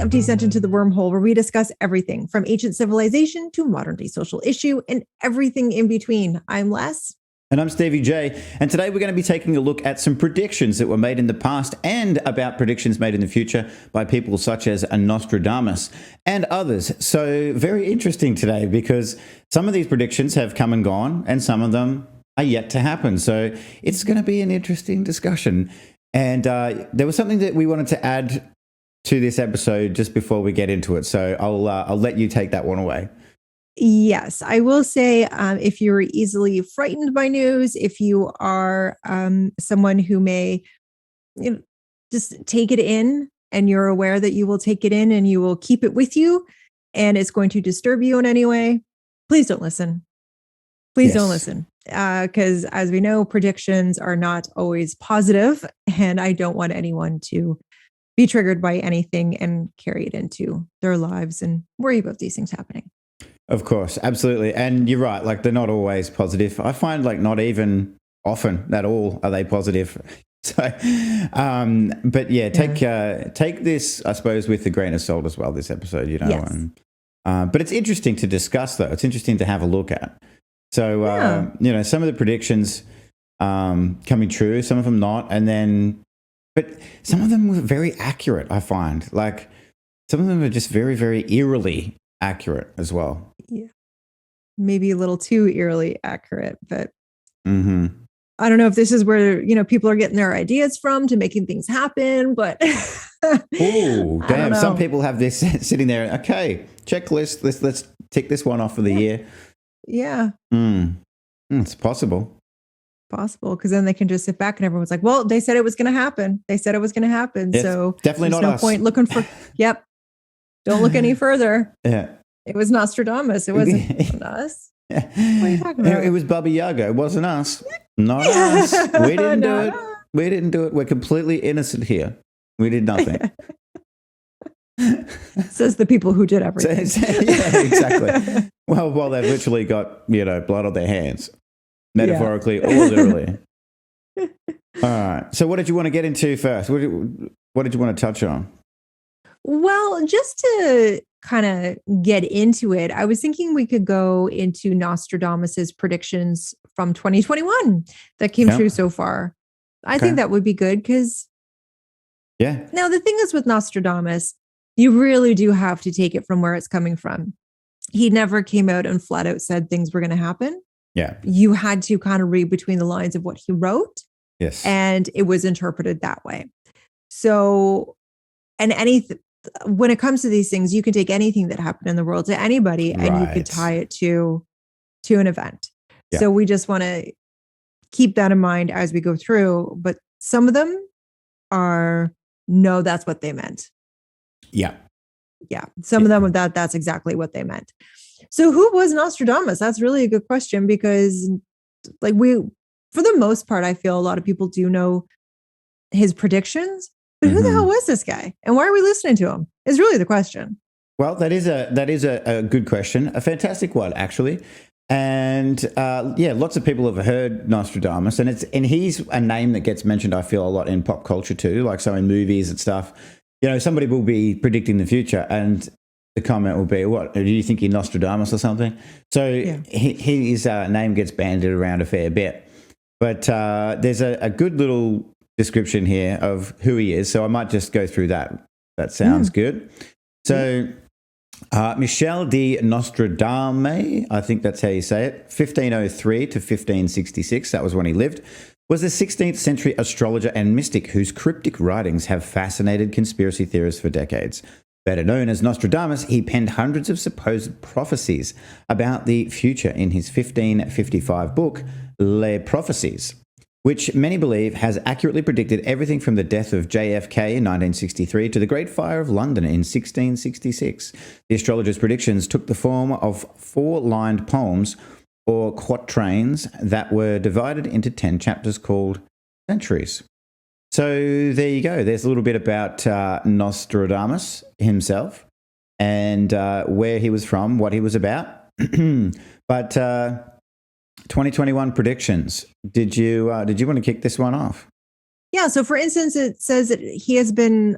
of Descent into the Wormhole, where we discuss everything from ancient civilization to modern day social issue and everything in between. I'm Les. And I'm Stevie J. And today we're going to be taking a look at some predictions that were made in the past and about predictions made in the future by people such as Nostradamus and others. So very interesting today because some of these predictions have come and gone and some of them are yet to happen. So it's going to be an interesting discussion. And there was something that we wanted to add to this episode just before we get into it. So I'll let you take that one away. Yes, I will say if you're easily frightened by news, if you are someone who may just take it in and you're aware that you will take it in and you will keep it with you and it's going to disturb you in any way, please don't listen. Please don't listen. Because as we know, predictions are not always positive, and I don't want anyone to be triggered by anything and carry it into their lives and worry about these things happening. Of course, absolutely. And you're right, like they're not always positive. I find like not even often at all are they positive. So, but yeah, take this, I suppose, with a grain of salt as well, this episode, you know. Yes. And, but it's interesting to discuss, though. It's interesting to have a look at. So, some of the predictions coming true, some of them not. But some of them were very accurate, I find. Like some of them are just very, very eerily accurate as well. Yeah. Maybe a little too eerily accurate, but I don't know if this is where, people are getting their ideas from to making things happen, but oh, damn. Some people have this sitting there. Okay, checklist. Let's tick this one off for the year. Yeah. It's possible. Because then they can just sit back and everyone's like, well, they said it was going to happen. Yes, so definitely not no us. Point looking for, don't look any further. Yeah. It was Nostradamus. It wasn't us. What are you talking about? It was Baba Yaga. It wasn't us. Not us. We didn't do it. We didn't do it. We're completely innocent here. We did nothing. Says the people who did everything. Yeah, exactly. Well, they've literally got, blood on their hands, metaphorically or literally. All right. So what did you want to get into first? What did you want to touch on? Well, just to kind of get into it, I was thinking we could go into Nostradamus's predictions from 2021 that came true so far. I think that would be good because now the thing is with Nostradamus, you really do have to take it from where it's coming from. He never came out and flat out said things were going to happen. Yeah. You had to kind of read between the lines of what he wrote. Yes. And it was interpreted that way. So, when it comes to these things, you can take anything that happened in the world to anybody and you could tie it to an event. Yeah. So we just want to keep that in mind as we go through. But some of them are, no, that's what they meant. Yeah. Yeah. Some of them that's exactly what they meant. So who was Nostradamus? That's really a good question because for the most part, I feel a lot of people do know his predictions, but who the hell was this guy? And why are we listening to him? Is really the question. Well, that is a good question. A fantastic one, actually. And lots of people have heard Nostradamus, and he's a name that gets mentioned, I feel, a lot in pop culture too, like so in movies and stuff. Somebody will be predicting the future and the comment will be, what, do you think you're Nostradamus or something? So his name gets bandied around a fair bit. But there's a good little description here of who he is. So I might just go through that. That sounds good. So Michel de Nostradame, I think that's how you say it, 1503 to 1566, that was when he lived, was a 16th century astrologer and mystic whose cryptic writings have fascinated conspiracy theorists for decades. Better known as Nostradamus, he penned hundreds of supposed prophecies about the future in his 1555 book, Les Prophesies, which many believe has accurately predicted everything from the death of JFK in 1963 to the Great Fire of London in 1666. The astrologer's predictions took the form of 4-lined poems or quatrains that were divided into 10 chapters called centuries. So there you go. There's a little bit about Nostradamus himself and where he was from, what he was about. But 2021 predictions. Did you want to kick this one off? Yeah. So for instance, it says that he has been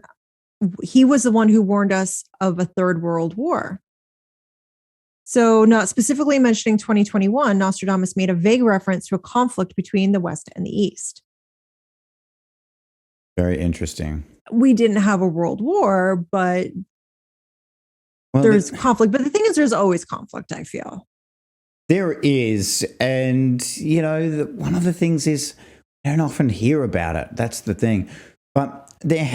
he was the one who warned us of a third world war. So, not specifically mentioning 2021, Nostradamus made a vague reference to a conflict between the West and the East. Very interesting. We didn't have a world war, but there's conflict. But the thing is, there's always conflict, I feel. There is. And, one of the things is I don't often hear about it. That's the thing. But there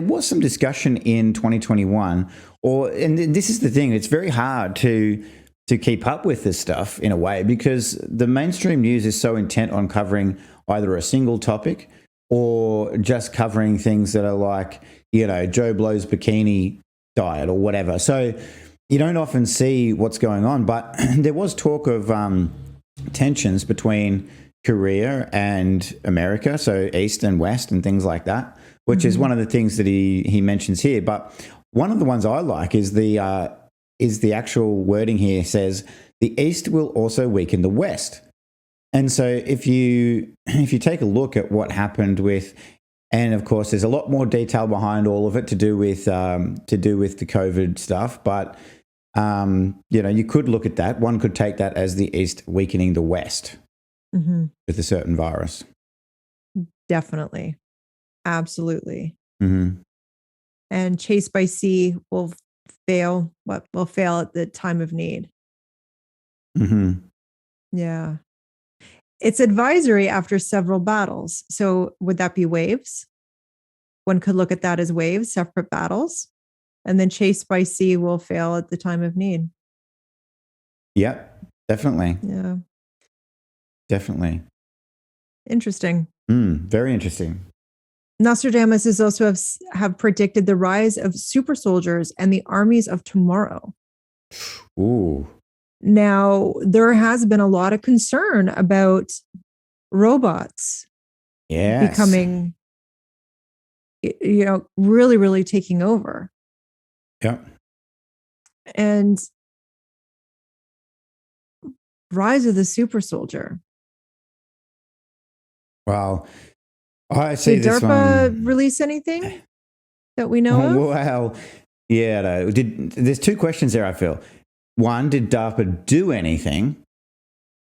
was some discussion in 2021, and this is the thing, it's very hard to keep up with this stuff in a way, because the mainstream news is so intent on covering either a single topic or just covering things that are like, Joe Blow's bikini diet or whatever. So you don't often see what's going on. But there was talk of tensions between Korea and America, so East and West and things like that, which is one of the things that he mentions here. But one of the ones I like is the actual wording here says, the East will also weaken the West. And so if you take a look at what happened with, and of course there's a lot more detail behind all of it to do with the COVID stuff, but you could look at that. One could take that as the East weakening the West with a certain virus. Definitely. Absolutely. Mm-hmm. And chase by sea will fail. What will fail at the time of need? Mm-hmm. Yeah. It's advisory after several battles. So would that be waves? One could look at that as waves, separate battles. And then chase by sea will fail at the time of need. Yep, definitely. Yeah. Definitely. Interesting. Very interesting. Nostradamus is also have predicted the rise of super soldiers and the armies of tomorrow. Ooh. Now, there has been a lot of concern about robots becoming, really, really taking over. Yep. And rise of the super soldier. Wow. I see. Did DARPA release anything that we know of? Well, yeah. No. There's two questions there, I feel. One, did DARPA do anything?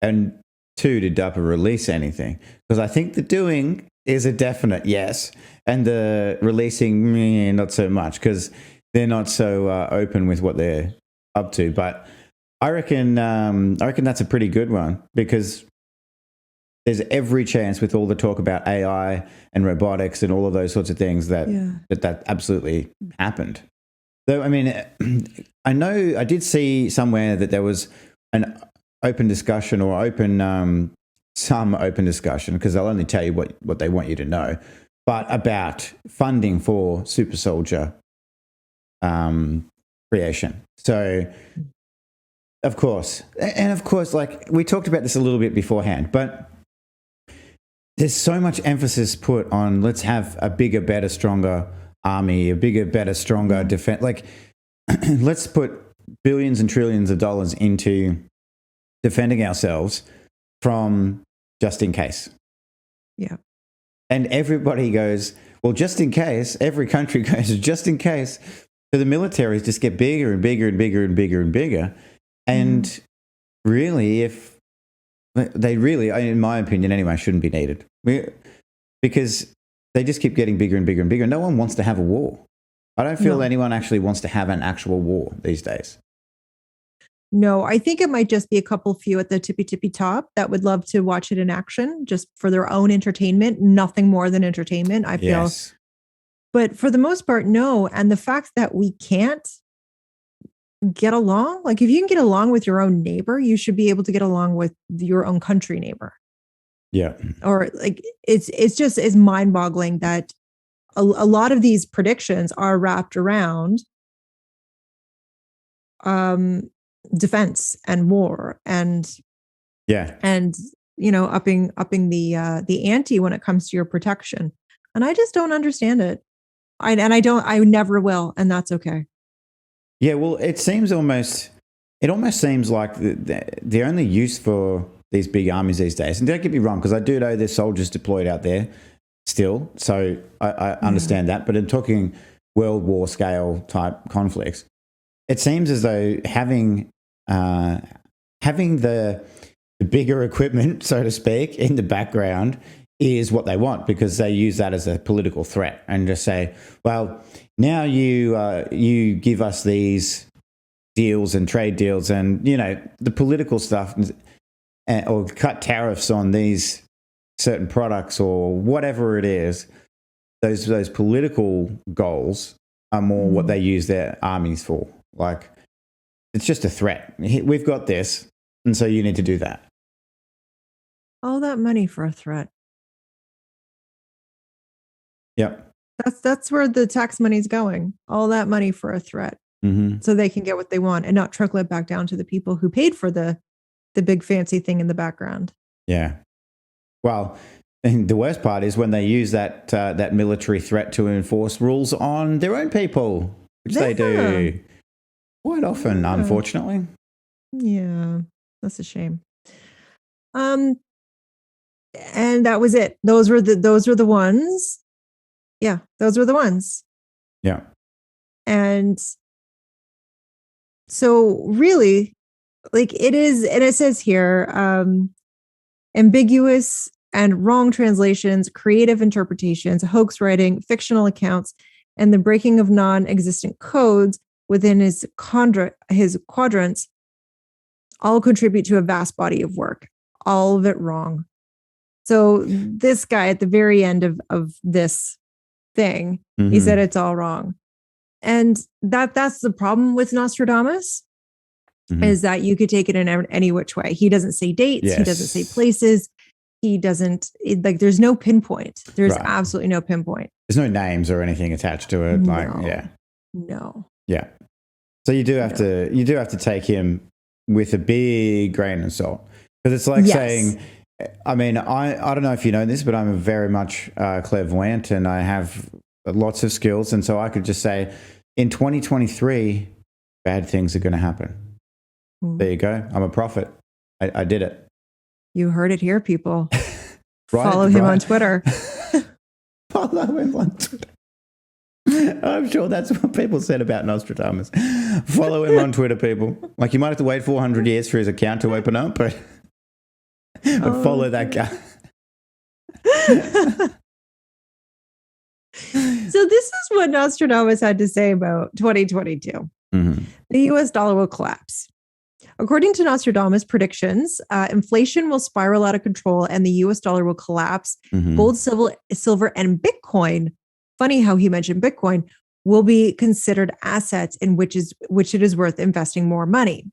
And two, did DARPA release anything? Because I think the doing is a definite yes. And the releasing, not so much, because they're not so open with what they're up to. But I reckon that's a pretty good one, because there's every chance with all the talk about AI and robotics and all of those sorts of things that absolutely happened. Though, I mean, I know I did see somewhere that there was an open discussion or some open discussion, because they'll only tell you what they want you to know, but about funding for super soldier creation. So, of course, like we talked about this a little bit beforehand, but there's so much emphasis put on let's have a bigger, better, stronger army, a bigger, better, stronger defense. Like, let's put billions and trillions of dollars into defending ourselves from just in case. Yeah. And everybody goes, well, just in case. Every country goes, just in case. So the militaries just get bigger and bigger and bigger and bigger and bigger. And really, if they really, in my opinion anyway, shouldn't be needed, because they just keep getting bigger and bigger and bigger. No one wants to have a war. I don't feel anyone actually wants to have an actual war these days. No, I think it might just be a couple few at the tippy top that would love to watch it in action just for their own entertainment, nothing more than entertainment, I feel. Yes. But for the most part, no. And the fact that we can't get along, like if you can get along with your own neighbor, you should be able to get along with your own country neighbor. Yeah. Or like it's mind-boggling that a lot of these predictions are wrapped around defense and war and upping the ante when it comes to your protection. And I just don't understand it. I never will, and that's okay. Yeah, well, it almost seems like the only use for these big armies these days, and don't get me wrong, because I do know there's soldiers deployed out there still. So I understand that. But in talking World War scale type conflicts, it seems as though having the bigger equipment, so to speak, in the background is what they want, because they use that as a political threat and just say, well, now you give us these deals and trade deals and, the political stuff, or cut tariffs on these certain products or whatever it is. Those political goals are more what they use their armies for. Like, it's just a threat. We've got this, and so you need to do that. All that money for a threat. Yep. That's where the tax money's going. All that money for a threat. Mm-hmm. So they can get what they want and not trickle it back down to the people who paid for the big fancy thing in the background. Yeah. Well, and the worst part is when they use that military threat to enforce rules on their own people, which they do quite often, unfortunately. Yeah, that's a shame. And that was it. Those were the ones. Yeah, those were the ones. Yeah. And so really, like, it is, and it says here, ambiguous and wrong translations, creative interpretations, hoax writing, fictional accounts, and the breaking of non-existent codes within his quadrants all contribute to a vast body of work. All of it wrong. So this guy at the very end of this thing, he said it's all wrong. And that's the problem with Nostradamus, is that you could take it in any which way. He doesn't say dates. Yes. He doesn't say places. He doesn't, there's no pinpoint. There's absolutely no pinpoint. There's no names or anything attached to it. No. Yeah. So you do have to take him with a big grain of salt, because it's like saying, I mean, I don't know if you know this, but I'm very much clairvoyant, and I have lots of skills. And so I could just say, in 2023, bad things are going to happen. There you go. I'm a prophet. I did it. You heard it here, people. Follow him on Twitter. Follow him on Twitter. I'm sure that's what people said about Nostradamus. Follow him on Twitter, people. Like, you might have to wait 400 years for his account to open up, but follow that guy. So this is what Nostradamus had to say about 2022. The US dollar will collapse. According to Nostradamus predictions, inflation will spiral out of control and the US dollar will collapse. Gold, silver, and Bitcoin, funny how he mentioned Bitcoin, will be considered assets in which it is worth investing more money.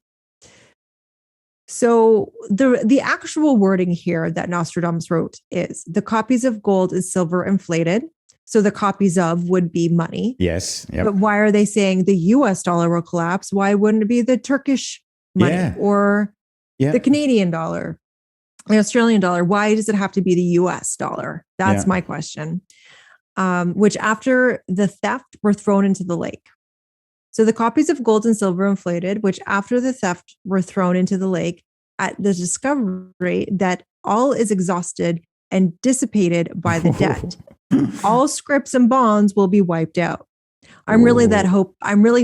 So the actual wording here that Nostradamus wrote is, the copies of gold and silver inflated. So the copies of would be money. Yes. Yep. But why are they saying the US dollar will collapse? Why wouldn't it be the Turkish money or the Canadian dollar, the Australian dollar? Why does it have to be the US dollar? That's my question. Which after the theft were thrown into the lake. So the copies of gold and silver inflated, which after the theft were thrown into the lake at the discovery that all is exhausted and dissipated by the debt. All scrips and bonds will be wiped out. I'm really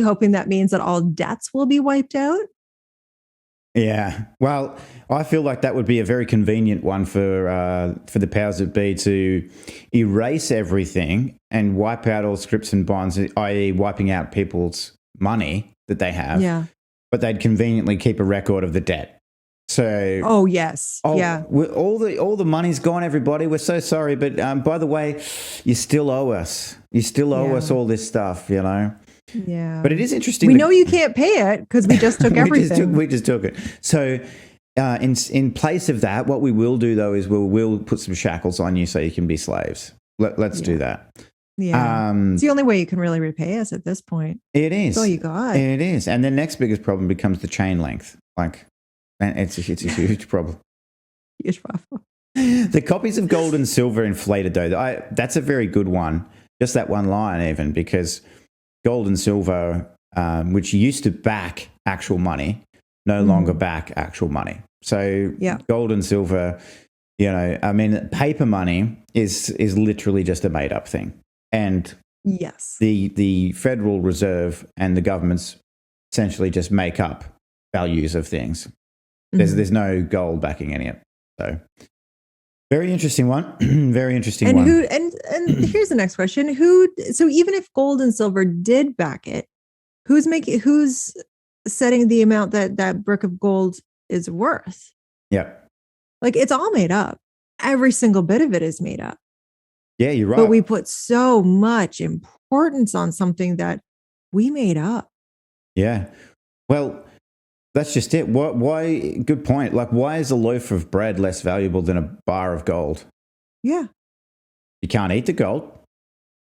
hoping that means that all debts will be wiped out. Yeah. Well, I feel like that would be a very convenient one for the powers that be to erase everything and wipe out all scripts and bonds, i.e. wiping out people's money that they have. Yeah. But they'd conveniently keep a record of the debt. So, all the money's gone, everybody. We're so sorry, but by the way, you still owe us. You still owe us all this stuff, you know. Yeah. But it is interesting. We know you can't pay it because we just took everything. we just took it. So in place of that, what we will do, though, is we'll put some shackles on you so you can be slaves. Let's do that. Yeah. It's the only way you can really repay us at this point. It is. That's all you got. It is. And the next biggest problem becomes the chain length. Like, and it's a huge problem. Huge problem. The copies of gold and silver inflated, though, that's a very good one. Just that one line, even, because gold and silver, which used to back actual money, no longer back actual money. So gold and silver You know, I mean, paper money is literally just a made up thing. And yes, the Federal Reserve and the governments essentially just make up values of things. There's no gold backing any of it. So very interesting one. Very interesting one. And here's the next question. So even if gold and silver did back it, who's setting the amount that brick of gold is worth? Yep. Like, it's all made up. Every single bit of it is made up. Yeah, you're right. But we put so much importance on something that we made up. Yeah. Well, that's just it. Why? Good point. Like, why is a loaf of bread less valuable than a bar of gold? Yeah. You can't eat the gold.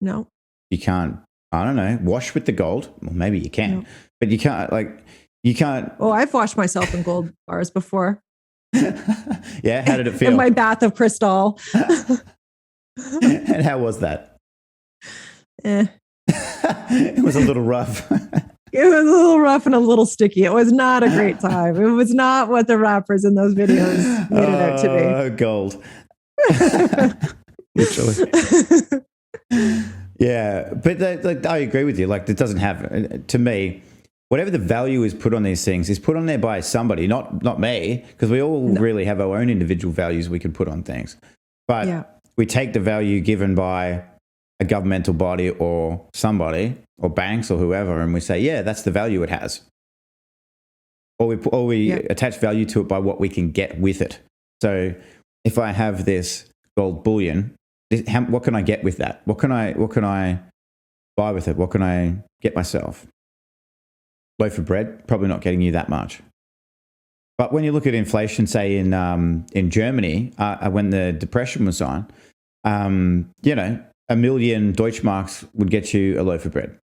No. You can't, I don't know, wash with the gold. Well, maybe you can. No. But you can't. Oh, I've washed myself in gold bars before. Yeah, how did it feel? In my bath of crystal. And how was that? It was a little rough. It was a little rough and a little sticky. It was not a great time. It was not what the rappers in those videos made it out to be. Oh, gold. Literally. Yeah, but I agree with you. Like, it doesn't have, to me, whatever the value is put on these things is put on there by somebody, not me, because we all really have our own individual values we can put on things. But we take the value given by a governmental body or somebody or banks or whoever, and we say, yeah, that's the value it has. Or we attach value to it by what we can get with it. So if I have this gold bullion, what can I get with that? What can I buy with it? What can I get myself? Loaf of bread, probably not getting you that much. But when you look at inflation, say in Germany, when the Depression was on, you know, 1 million Deutschmarks would get you a loaf of bread.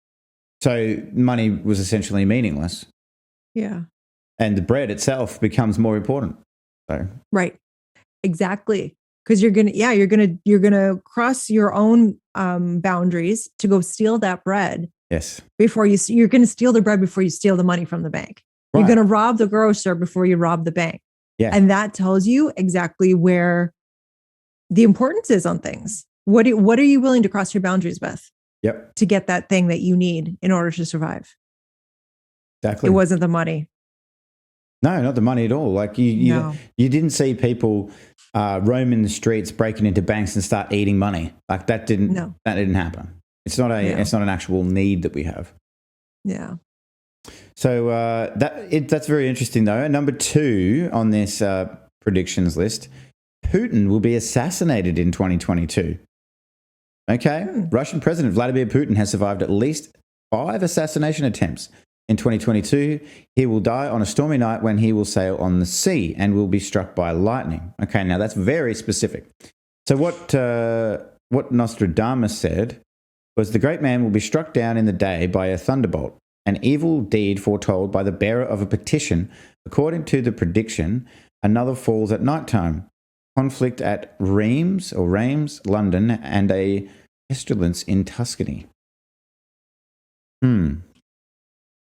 So money was essentially meaningless. Yeah. And the bread itself becomes more important. So. Right. Exactly. Because you're gonna cross your own boundaries to go steal that bread. Yes. Before you're gonna steal the bread before you steal the money from the bank. Right. You're gonna rob the grocer before you rob the bank. Yeah. And that tells you exactly where the importance is on things. What are you willing to cross your boundaries with? Yep. To get that thing that you need in order to survive. Exactly. It wasn't the money. No, not the money at all. Like you didn't see people roaming the streets, breaking into banks and start eating money. Like that didn't happen. It's not an actual need that we have. Yeah. So that's very interesting though. And number 2 on this predictions list, Putin will be assassinated in 2022. Okay. Russian President Vladimir Putin has survived at least 5 assassination attempts. In 2022, he will die on a stormy night when he will sail on the sea and will be struck by lightning. Okay, now that's very specific. So what Nostradamus said was the great man will be struck down in the day by a thunderbolt, an evil deed foretold by the bearer of a petition. According to the prediction, another falls at night time. Conflict at Reims, London, and a pestilence in Tuscany.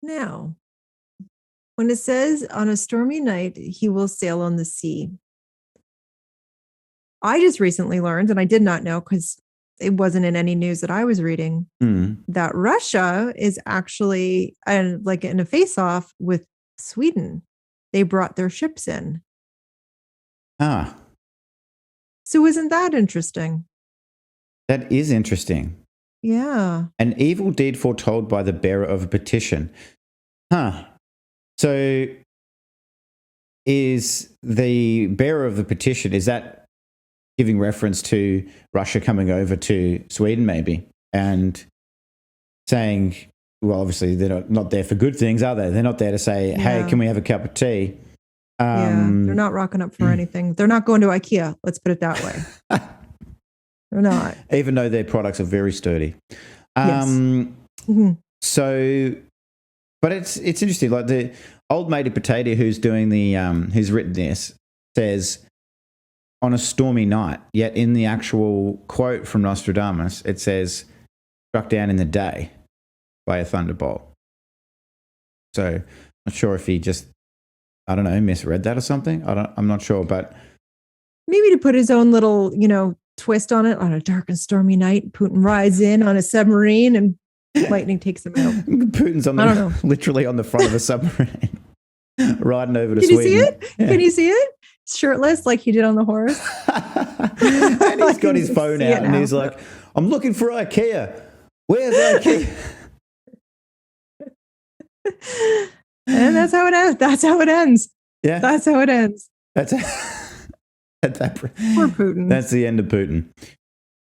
Now, when it says on a stormy night, he will sail on the sea. I just recently learned, and I did not know because it wasn't in any news that I was reading, that Russia is actually in a face-off with Sweden. They brought their ships in. Ah. So isn't that interesting? That is interesting. Yeah. An evil deed foretold by the bearer of a petition. So is the bearer of the petition, is that giving reference to Russia coming over to Sweden maybe and saying, well, obviously they're not there for good things, are they? They're not there to say, hey, can we have a cup of tea? They're not rocking up for anything. They're not going to IKEA. Let's put it that way. They're not. Even though their products are very sturdy. Yes. So, but it's interesting. Like the old matey potato who's doing the, who's written this says on a stormy night, yet in the actual quote from Nostradamus, it says struck down in the day by a thunderbolt. So not sure if he just, I don't know, misread that or something. I'm not sure, but maybe to put his own little, twist on it. On a dark and stormy night, Putin rides in on a submarine and lightning takes him out. Putin's I don't know. literally on the front of a submarine, riding over to Can Sweden. you see it? Yeah. Can you see it? Shirtless, like he did on the horse. And he's got his phone out and he's like, I'm looking for IKEA. Where's IKEA? And that's how it ends. That's how it ends. Yeah. That's how it ends. That's Poor Putin. That's the end of Putin.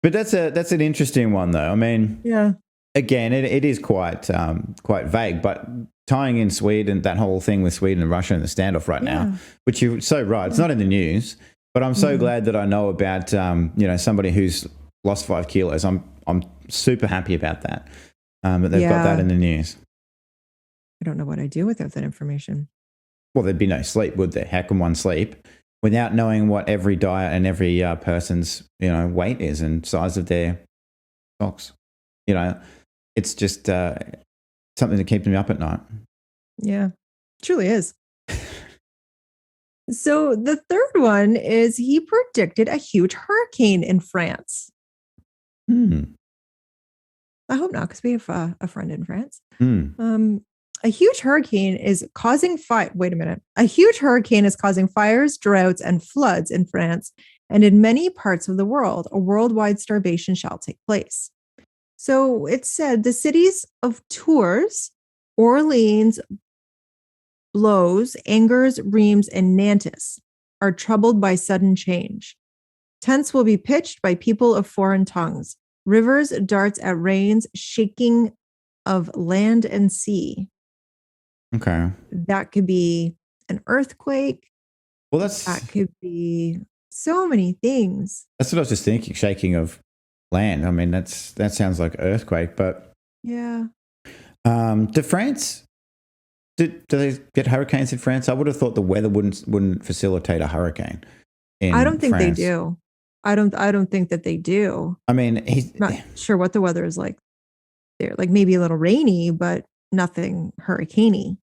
But that's an interesting one, though. I mean, yeah. Again, it is quite vague, but tying in Sweden, that whole thing with Sweden and Russia and the standoff right now, which you're so right, it's not in the news, but I'm so glad that I know about somebody who's lost 5 kilos. I'm super happy about that. That they've got that in the news. I don't know what I'd do without that information. Well, there'd be no sleep, would there? How can one sleep without knowing what every diet and every person's weight is and size of their socks? It's just something to keep me up at night. Yeah, truly is. So the third one is he predicted a huge hurricane in France. I hope not, because we have a friend in France. A huge hurricane is causing Wait a minute. A huge hurricane is causing fires, droughts, and floods in France and in many parts of the world. A worldwide starvation shall take place. So it said the cities of Tours, Orleans, Blois, Angers, Reims, and Nantes are troubled by sudden change. Tents will be pitched by people of foreign tongues. Rivers darts at rains, shaking of land and sea. Okay. That could be an earthquake. Well, that could be so many things. That's what I was just thinking, shaking of land. I mean, that sounds like earthquake, but yeah. Do they get hurricanes in France? I would have thought the weather wouldn't facilitate a hurricane. I don't think France. they do. I don't think that they do. I mean, he's not sure what the weather is like there. Like maybe a little rainy, but nothing hurricaney.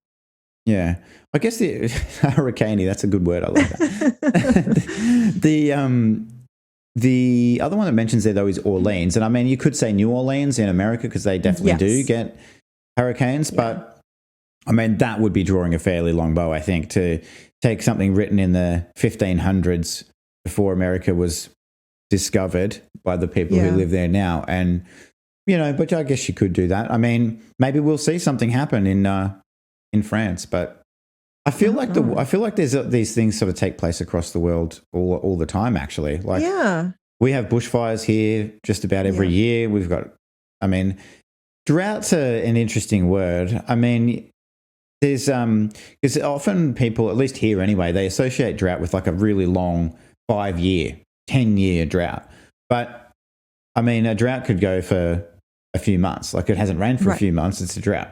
Yeah, I guess the hurricaney. That's a good word. I like that. The other one that mentions there though is Orleans, and I mean you could say New Orleans in America because they definitely do get hurricanes, but I mean that would be drawing a fairly long bow, I think, to take something written in the 1500s before America was discovered by the people who live there now, and but I guess you could do that. I mean, maybe we'll see something happen in France, but I feel like there's these things sort of take place across the world all the time. Actually, like we have bushfires here just about every year. We've got, I mean, drought's an interesting word. I mean, there's because often people, at least here anyway, they associate drought with like a really long 5-year, 10-year drought. But I mean, a drought could go for a few months. Like it hasn't rained for a few months. It's a drought.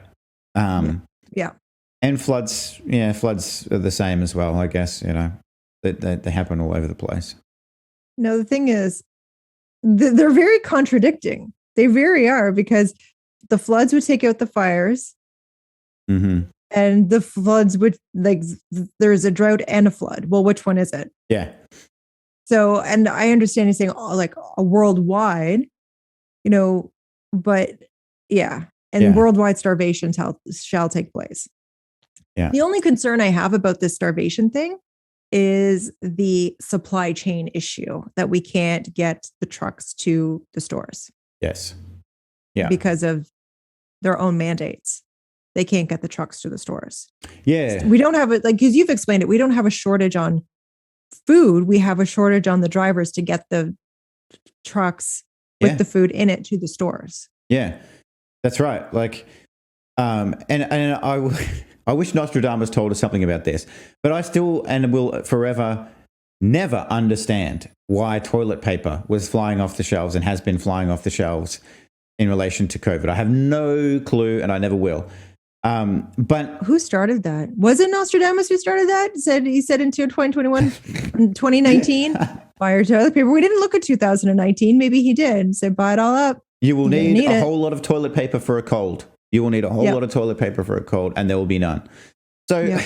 And floods, floods are the same as well, I guess, they happen all over the place. No, the thing is, they're very contradicting. They very are, because the floods would take out the fires. And the floods would, like, there's a drought and a flood. Well, which one is it? Yeah. So, and I understand you saying like a worldwide, but worldwide starvation shall take place. Yeah. The only concern I have about this starvation thing is the supply chain issue, that we can't get the trucks to the stores. Yes. Yeah. Because of their own mandates. They can't get the trucks to the stores. Yeah. We don't have it, like, because you've explained it, we don't have a shortage on food. We have a shortage on the drivers to get the trucks with the food in it to the stores. Yeah, that's right. Like, and I wish Nostradamus told us something about this, but I still and will forever never understand why toilet paper was flying off the shelves and has been flying off the shelves in relation to COVID. I have no clue, and I never will. But who started that? Was it Nostradamus who started that? He said into 2021, 2019, buy your toilet paper. We didn't look at 2019. Maybe he did. Said buy it all up. You will need a whole lot of toilet paper for a cold. You will need a whole lot of toilet paper for a cold, and there will be none. So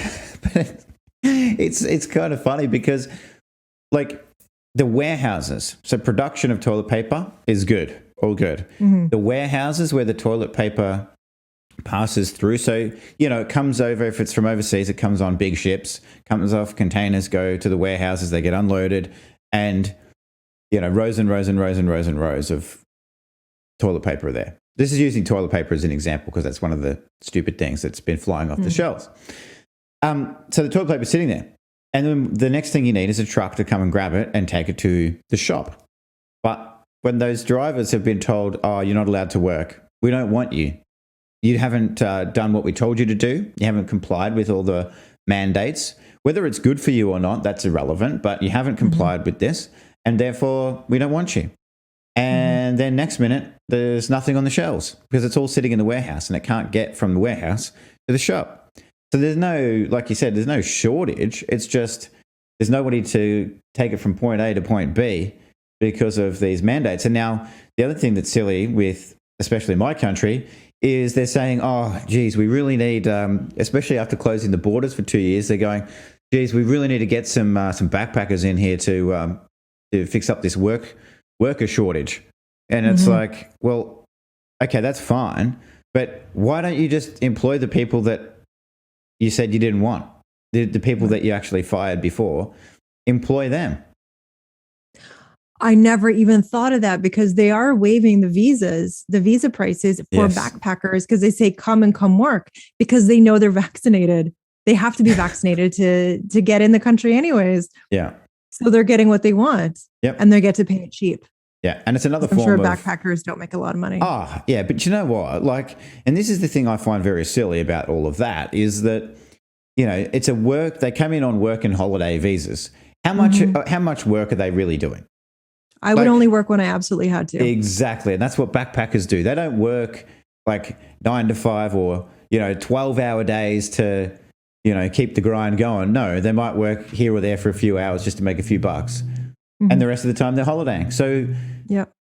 but it's kind of funny because, like, the warehouses. So production of toilet paper is good, all good. The warehouses where the toilet paper passes through. So, it comes over, if it's from overseas, it comes on big ships, comes off containers, go to the warehouses, they get unloaded, and, rows and rows and rows and rows and rows of toilet paper are there. This is using toilet paper as an example because that's one of the stupid things that's been flying off the shelves. So the toilet paper is sitting there. And then the next thing you need is a truck to come and grab it and take it to the shop. But when those drivers have been told, oh, you're not allowed to work, we don't want you. You haven't done what we told you to do. You haven't complied with all the mandates. Whether it's good for you or not, that's irrelevant, but you haven't complied with this, and therefore we don't want you. And then next minute, there's nothing on the shelves because it's all sitting in the warehouse and it can't get from the warehouse to the shop. So there's no, like you said, there's no shortage. It's just there's nobody to take it from point A to point B because of these mandates. And now the other thing that's silly with, especially my country, is they're saying, oh, geez, we really need, especially after closing the borders for 2 years, they're going, geez, we really need to get some backpackers in here to fix up this worker shortage. And it's like, well, okay, that's fine, but why don't you just employ the people that you said you didn't want, the people that you actually fired before, employ them. I never even thought of that because they are waiving the visa prices for backpackers because they say come work because they know they're vaccinated. They have to be vaccinated to get in the country anyways. Yeah. So they're getting what they want. Yep. And they get to pay it cheap. Yeah. And it's another I'm form sure of... backpackers don't make a lot of money. Oh, yeah. But you know what? Like, and this is the thing I find very silly about all of that is that, it's a work, they come in on work and holiday visas. How much work are they really doing? I would only work when I absolutely had to. Exactly. And that's what backpackers do. They don't work like 9 to 5 or, 12-hour days to, keep the grind going. No, they might work here or there for a few hours just to make a few bucks. And the rest of the time they're holidaying. So,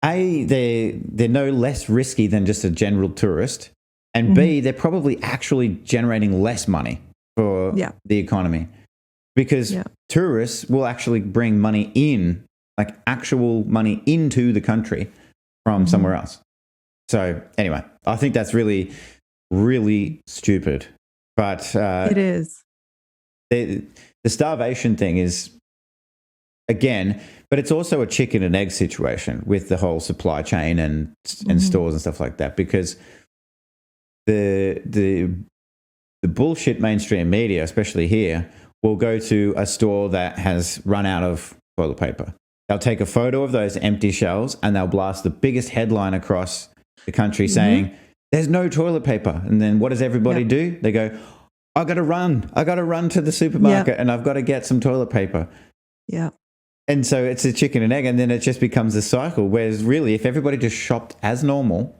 A, they're no less risky than just a general tourist. And B, they're probably actually generating less money for the economy because tourists will actually bring money in, like actual money into the country from somewhere else. So anyway, I think that's really, really stupid. But it is. The starvation thing is, again, but it's also a chicken and egg situation with the whole supply chain and stores and stuff like that, because the bullshit mainstream media, especially here, will go to a store that has run out of toilet paper. They'll take a photo of those empty shelves and they'll blast the biggest headline across the country saying, there's no toilet paper. And then what does everybody do? They go, I got to run to the supermarket and I've got to get some toilet paper. Yeah. And so it's a chicken and egg, and then it just becomes a cycle. Whereas really, if everybody just shopped as normal,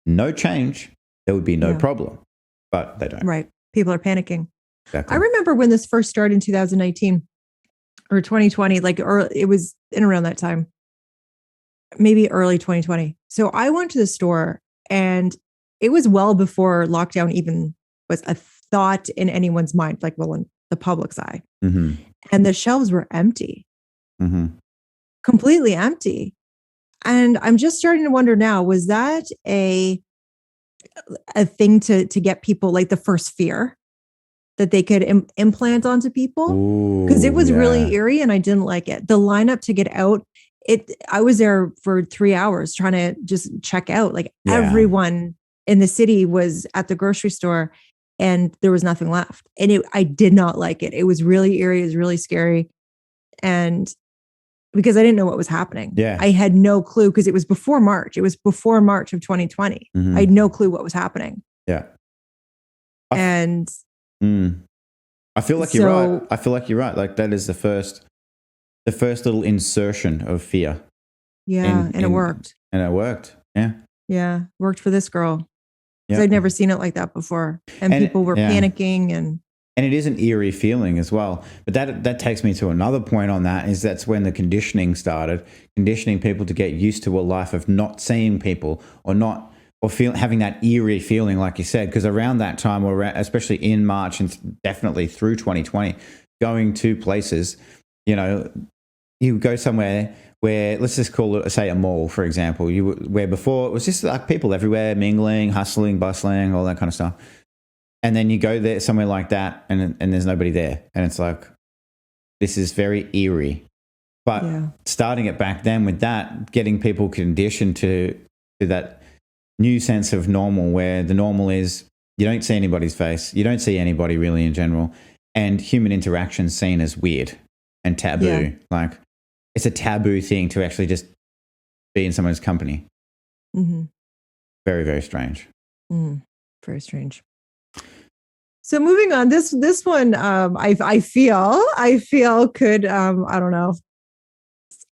no change, there would be no problem. But they don't. Right. People are panicking. Exactly. I remember when this first started in 2019 or 2020, it was in around that time, maybe early 2020. So I went to the store and it was well before lockdown even was a thought in anyone's mind, in the public's eye. And the shelves were empty. Completely empty. And I'm just starting to wonder now, was that a thing to get people, like the first fear that they could implant onto people? Because it was really eerie and I didn't like it. The lineup to get out, I was there for 3 hours trying to just check out. Everyone in the city was at the grocery store and there was nothing left. And I did not like it. It was really eerie. It was really scary. And because I didn't know what was happening. Yeah. I had no clue because it was before March. It was before March of 2020. I had no clue what was happening. Yeah. And I feel like you're right. I feel like you're right. Like that is the first little insertion of fear. Yeah. And it worked. And it worked. Yeah. Yeah. Worked for this girl. Because I'd never seen it like that before. And people were panicking and it is an eerie feeling as well. But that takes me to another point on that, is that's when the conditioning started, conditioning people to get used to a life of not seeing people or having that eerie feeling, like you said, because around that time, or especially in March and definitely through 2020, going to places, you you go somewhere where, let's just call it, say, a mall, for example, where before it was just like people everywhere, mingling, hustling, bustling, all that kind of stuff. And then you go there somewhere like that and there's nobody there. And it's like, this is very eerie. But starting it back then with that, getting people conditioned to that new sense of normal, where the normal is you don't see anybody's face, you don't see anybody really in general, and human interaction seen as weird and taboo. Yeah. Like, it's a taboo thing to actually just be in someone's company. Mm-hmm. Very, very strange. Very strange. So moving on, this one, I feel could, I don't know.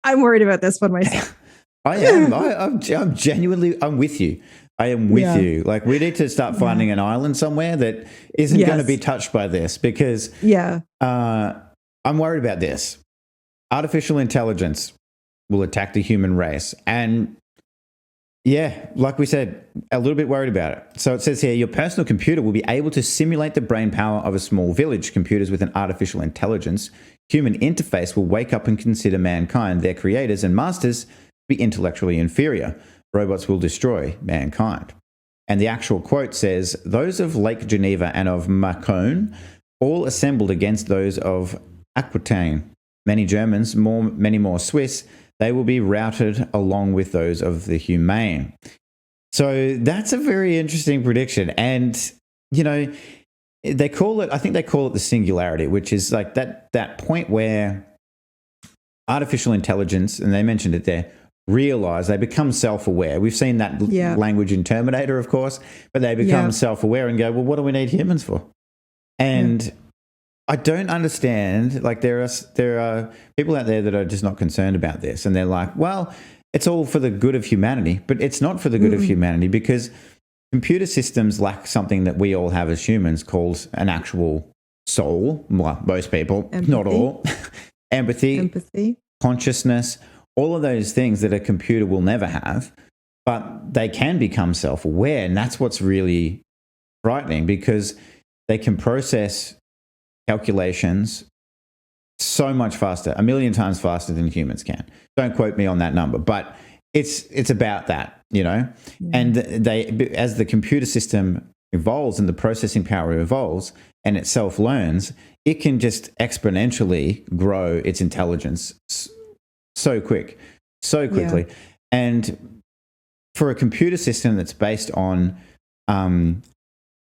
I'm worried about this one myself. I am. I'm genuinely, I'm with you. I am with you. Like, we need to start finding an island somewhere that isn't going to be touched by this, because I'm worried about this. Artificial intelligence will attack the human race. And like we said, a little bit worried about it. So it says here, your personal computer will be able to simulate the brain power of a small village. Computers with an artificial intelligence human interface will wake up and consider mankind, their creators and masters, to be intellectually inferior. Robots will destroy mankind. And the actual quote says, those of Lake Geneva and of Macon all assembled against those of Aquitaine. Many Germans, many more Swiss, they will be routed along with those of the humane. So that's a very interesting prediction. And, you know, I think they call it the singularity, which is like that point where artificial intelligence, and they mentioned it there, realize, they become self-aware. We've seen that language in Terminator, of course, but they become self-aware and go, well, what do we need humans for? And I don't understand, like, there are people out there that are just not concerned about this, and they're like, well, it's all for the good of humanity, but it's not for the good of humanity, because computer systems lack something that we all have as humans called an actual soul. Well, most people, not all. Empathy, consciousness, all of those things that a computer will never have, but they can become self-aware, and that's what's really frightening, because they can process calculations so much faster, 1 million times faster than humans can. Don't quote me on that number, but it's about that, you know. And as the computer system evolves and the processing power evolves and it self-learns, it can just exponentially grow its intelligence so quickly. And for a computer system that's based on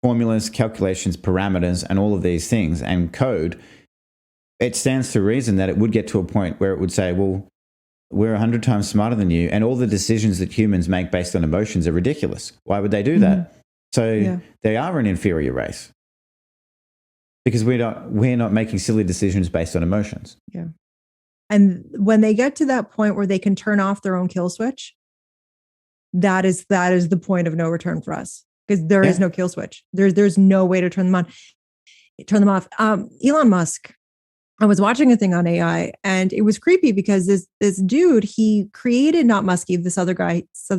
formulas, calculations, parameters, and all of these things, and code, it stands to reason that it would get to a point where it would say, well, we're 100 times smarter than you, and all the decisions that humans make based on emotions are ridiculous. Why would they do that? So they are an inferior race, because we're not making silly decisions based on emotions. Yeah. And when they get to that point where they can turn off their own kill switch, that is the point of no return for us, because there is no kill switch. There's no way to turn them on, turn them off. Elon Musk, I was watching a thing on AI, and it was creepy because this dude, he created, not Muskie, this other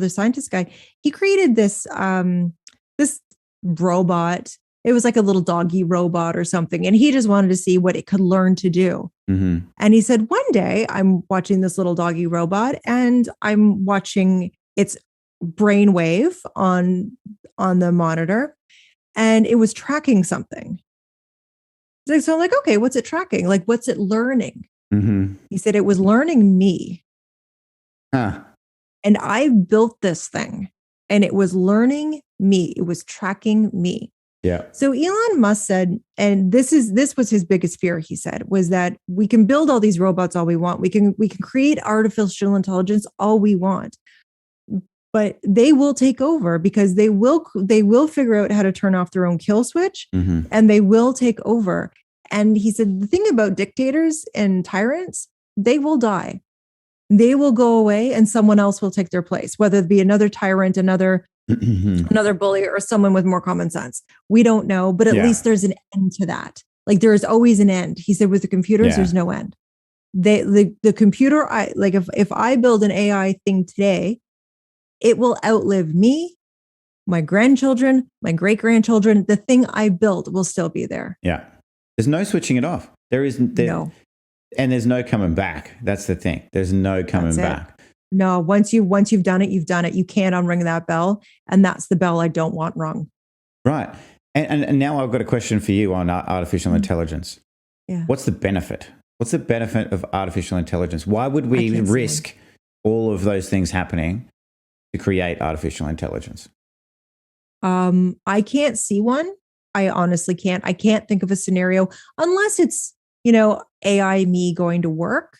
scientist guy, he created this robot. It was like a little doggy robot or something. And he just wanted to see what it could learn to do. Mm-hmm. And he said, one day I'm watching this little doggy robot, and I'm watching its brainwave on the monitor, and it was tracking something. So I'm like, okay, what's it tracking? Like, what's it learning? Mm-hmm. He said it was learning me. And I built this thing, and it was learning me. It was tracking me. Yeah. So Elon Musk said, and this was his biggest fear, he said, was that we can build all these robots all we want. We can create artificial intelligence all we want, but they will take over, because they will figure out how to turn off their own kill switch, and they will take over. And he said, the thing about dictators and tyrants, they will die. They will go away, and someone else will take their place, whether it be another tyrant, another bully, or someone with more common sense. We don't know, but at least there's an end to that. Like, there is always an end. He said, with the computers, there's no end. The computer, if I build an AI thing today, it will outlive me, my grandchildren, my great-grandchildren. The thing I built will still be there. Yeah. There's no switching it off. There isn't. No. And there's no coming back. That's the thing. There's no coming back. No, once you've done it, you've done it. You can't unring that bell. And that's the bell I don't want rung. Right. And now I've got a question for you on artificial intelligence. Yeah. What's the benefit? What's the benefit of artificial intelligence? Why would we risk all of those things happening to create artificial intelligence? I can't see one. I honestly can't. I can't think of a scenario unless it's, AI me going to work.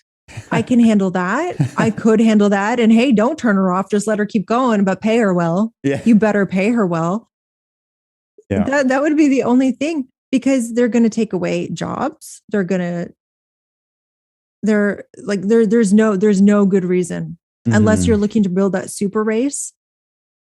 I can handle that. I could handle that. And hey, don't turn her off. Just let her keep going, but pay her well. Yeah. You better pay her well. Yeah. That would be the only thing, because they're going to take away jobs. There's no good reason unless you're looking to build that super race.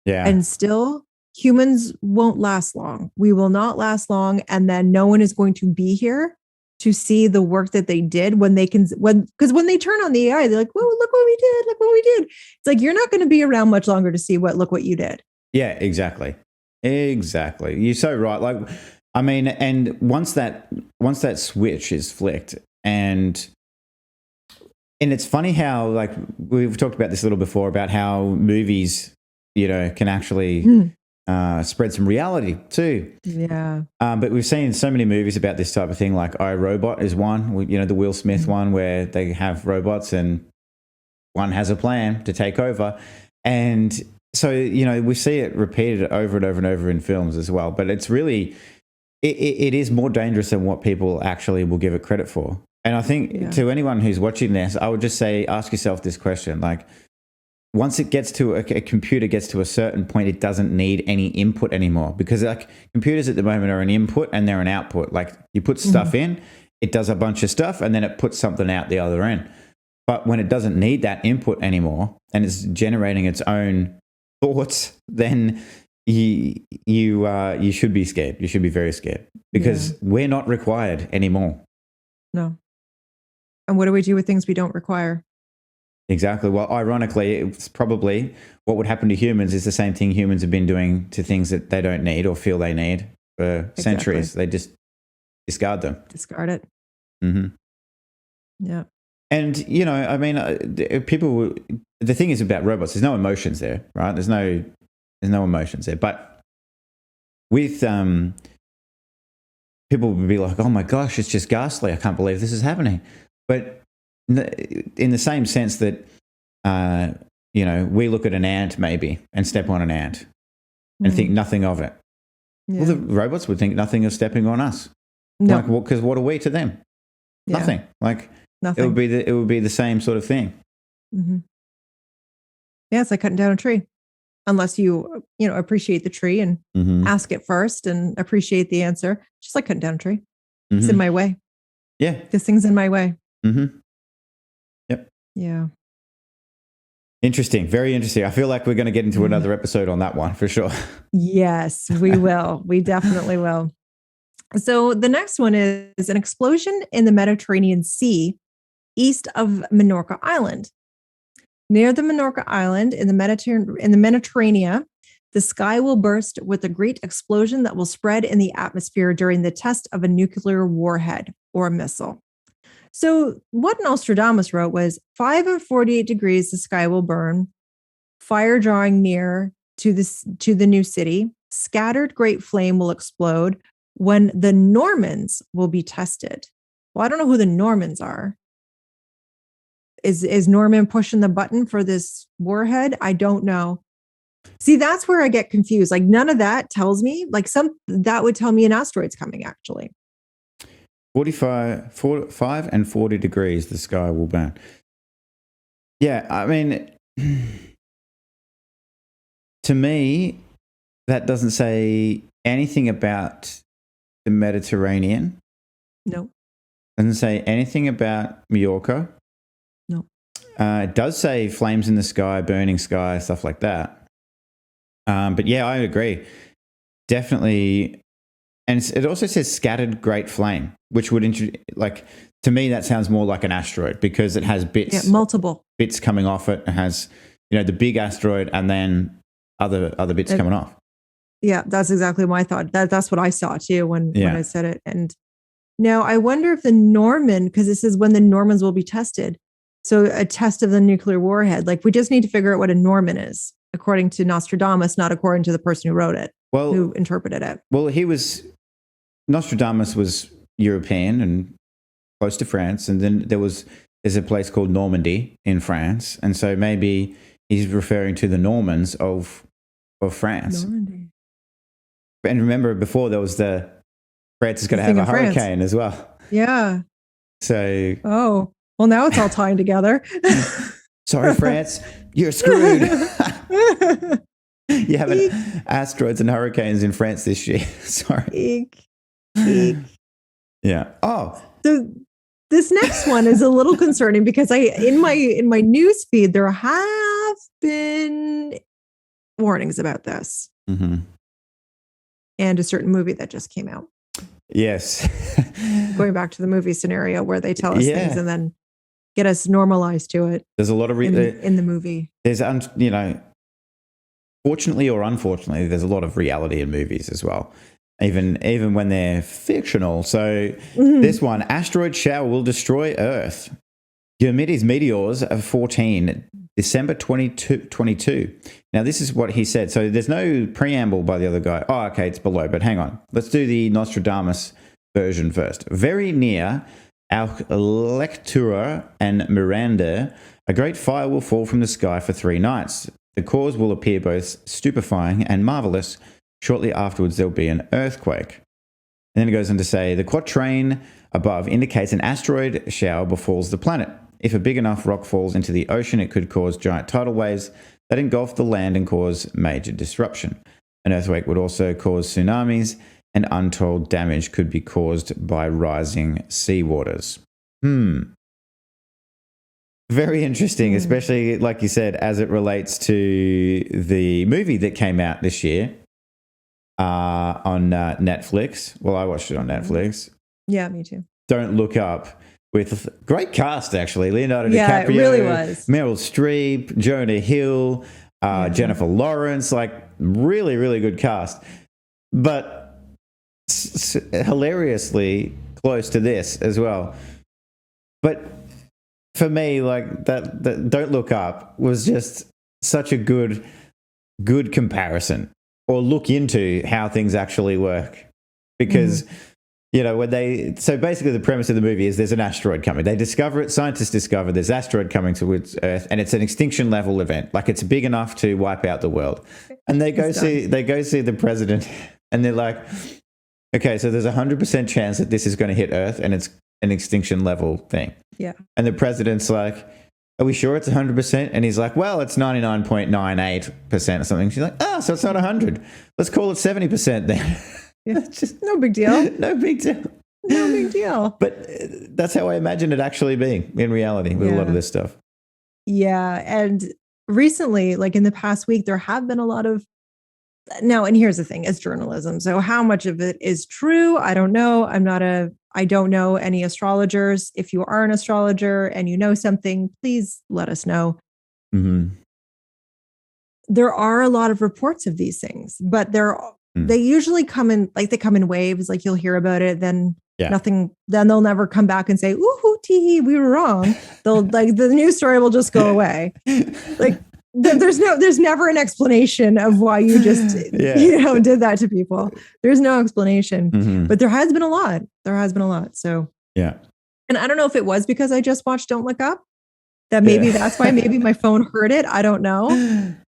Yeah. And still humans won't last long. We will not last long. And then no one is going to be here to see the work that they did because when they turn on the AI, they're like, whoa, look what we did. Look what we did. It's like, you're not going to be around much longer to see look what you did. Yeah, exactly. Exactly. You're so right. Like, I mean, and once that switch is flicked, and it's funny how, like, we've talked about this a little before about how movies, can actually spread some reality too. Yeah. But we've seen so many movies about this type of thing, like I, Robot is one, the Will Smith one, where they have robots and one has a plan to take over. And so, we see it repeated over and over and over in films as well. But it's really, it is more dangerous than what people actually will give it credit for. And I think to anyone who's watching this, I would just say, ask yourself this question, like, once it gets to a computer gets to a certain point, it doesn't need any input anymore, because like computers at the moment are an input and they're an output. Like, you put stuff in, it does a bunch of stuff, and then it puts something out the other end. But when it doesn't need that input anymore and it's generating its own thoughts, then you should be scared. You should be very scared, because we're not required anymore. No. And what do we do with things we don't require? Exactly. Well, ironically, it's probably what would happen to humans is the same thing humans have been doing to things that they don't need or feel they need for centuries. They just discard them. Discard it. Mm-hmm. Yeah. And, I mean, the thing is about robots, there's no emotions there, right? There's no emotions there. But with people would be like, oh my gosh, it's just ghastly. I can't believe this is happening. But in the same sense that, we look at an ant maybe and step on an ant and think nothing of it. Yeah. Well, the robots would think nothing of stepping on us. No. Like, because what are we to them? Yeah. Nothing. Like, nothing. It would be the same sort of thing. Mm-hmm. Yeah, it's like cutting down a tree. Unless you appreciate the tree and ask it first and appreciate the answer. Just like cutting down a tree. It's in my way. Yeah. This thing's in my way. Mm-hmm. Yep. Yeah. Interesting. Very interesting. I feel like we're going to get into another episode on that one for sure. Yes, we will. We definitely will. So the next one is an explosion in the Mediterranean Sea east of Minorca Island. Near the Minorca Island in the Mediterranean, the sky will burst with a great explosion that will spread in the atmosphere during the test of a nuclear warhead or a missile. So what Nostradamus wrote was 5 and 48 degrees, the sky will burn, fire drawing near to the new city, scattered great flame will explode when the Normans will be tested. Well, I don't know who the Normans are. Is Norman pushing the button for this warhead? I don't know. See, that's where I get confused. Like, none of that tells me, that would tell me an asteroid's coming, actually. 5 and 40 degrees, the sky will burn. Yeah, I mean, to me, that doesn't say anything about the Mediterranean. No. Doesn't say anything about Majorca. No. It does say flames in the sky, burning sky, stuff like that. But yeah, I agree. Definitely. And it also says scattered great flame, which would to me, that sounds more like an asteroid because it has bits. Yeah, multiple bits coming off it. It has, the big asteroid and then other bits coming off. Yeah, that's exactly my thought. That's what I saw too when I said it. And Now, I wonder if the Norman, because this is when the Normans will be tested. So a test of the nuclear warhead. Like, we just need to figure out what a Norman is, according to Nostradamus, not according to the person who wrote it, who interpreted it. Well, Nostradamus was European and close to France. And then there's a place called Normandy in France. And so maybe he's referring to the Normans of France. Normandy. And remember, before there was France is going to have a hurricane as well. Yeah. So. Oh, well, now it's all tying together. Sorry, France, you're screwed. You have asteroids and hurricanes in France this year. Sorry. Eek. Eek. Yeah. Oh. So this next one is a little concerning because in my news feed there have been warnings about this, and a certain movie that just came out. Yes. Going back to the movie scenario where they tell us things and then get us normalized to it. There's a lot of in the movie. There's fortunately or unfortunately, there's a lot of reality in movies as well. Even when they're fictional. So this one, asteroid shower will destroy Earth. Diomedes meteors of 14, December 2022. Now, this is what he said. So there's no preamble by the other guy. Oh, okay, it's below, but hang on. Let's do the Nostradamus version first. Very near our Lectura and Miranda, a great fire will fall from the sky for 3 nights. The cause will appear both stupefying and marvelous. Shortly afterwards, there'll be an earthquake. And then it goes on to say, the quatrain above indicates an asteroid shower befalls the planet. If a big enough rock falls into the ocean, it could cause giant tidal waves that engulf the land and cause major disruption. An earthquake would also cause tsunamis, and untold damage could be caused by rising seawaters. Very interesting, especially, like you said, as it relates to the movie that came out this year on Netflix. Well, I watched it on Netflix. Yeah, me too. Don't Look Up, with great cast, actually. Leonardo DiCaprio. Yeah, it really was. Meryl Streep, Jonah Hill, Jennifer Lawrence, like really, really good cast. But hilariously close to this as well. But for me, like that Don't Look Up was just such a good comparison, or look into how things actually work. Because, so basically the premise of the movie is there's an asteroid coming. They discover it, scientists discover there's an asteroid coming towards Earth, and it's an extinction level event. Like, it's big enough to wipe out the world. And they go see the president, and they're like, okay, so there's 100% chance that this is going to hit Earth, and it's an extinction level thing. Yeah. And the president's like, are we sure it's 100%? And he's like, well, it's 99.98% or something. She's like, so it's not 100. Let's call it 70% then. Yeah. Just no big deal. No big deal. No big deal. But that's how I imagine it actually being in reality with a lot of this stuff. Yeah. And recently, like in the past week, there have been a lot of, now, and here's the thing, it's journalism. So how much of it is true? I don't know. I don't know any astrologers. If you are an astrologer and you know something, please let us know. There are a lot of reports of these things, but they usually come in waves. Like, you'll hear about it, then nothing, then they'll never come back and say, ooh, tee, we were wrong. They'll like, the news story will just go away. Like, there's never an explanation of why you just, did that to people. There's no explanation, but there has been a lot. So, yeah. And I don't know if it was because I just watched Don't Look Up, that maybe that's why maybe my phone heard it. I don't know.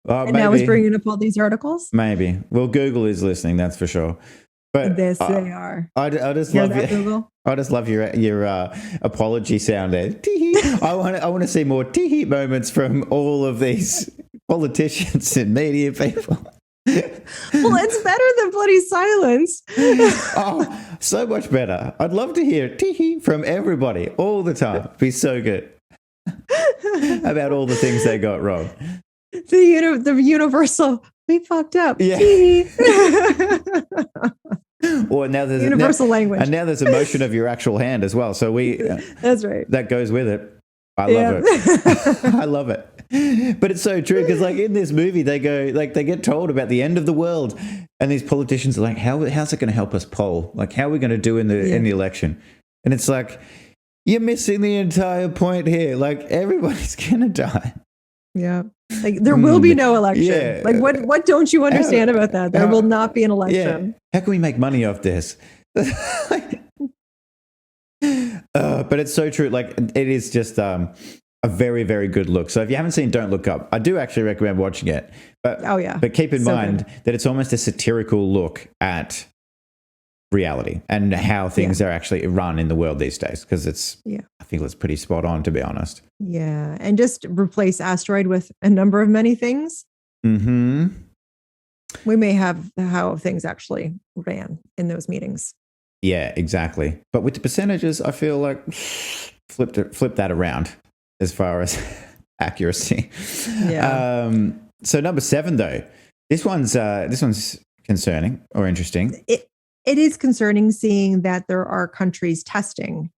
Well, and now it's bringing up all these articles. Maybe. Well, Google is listening. That's for sure. But they are. I just love Google. I just love your apology sound there. I want to see more tee moments from all of these politicians and media people. Well, it's better than bloody silence. Oh, so much better. I'd love to hear tee from everybody all the time. It'd be so good about all the things they got wrong. The universal, we fucked up. Yeah. Or now there's universal language, and now there's a motion of your actual hand as well. So that's right. That goes with it. I love it. I love it. But it's so true, because like in this movie, they get told about the end of the world, and these politicians are like, how's it going to help us poll? Like, how are we going to do in the election? And it's like, you're missing the entire point here. Like, everybody's going to die. Yeah. Like, there will be no election. Yeah. Like, what don't you understand about that? There will not be an election. Yeah. How can we make money off this? But it's so true. Like, it is just a very, very good look. So if you haven't seen Don't Look Up, I do actually recommend watching it. But but keep in mind that it's almost a satirical look at reality and how things are actually run in the world these days, because it's I feel it's pretty spot on, to be honest. Yeah. And just replace asteroid with a number of many things. Mm-hmm. We may have how things actually ran in those meetings. Yeah, exactly. But with the percentages, I feel like flip that around as far as accuracy. Yeah. So number 7, though, this one's concerning or interesting. It is concerning, seeing that there are countries testing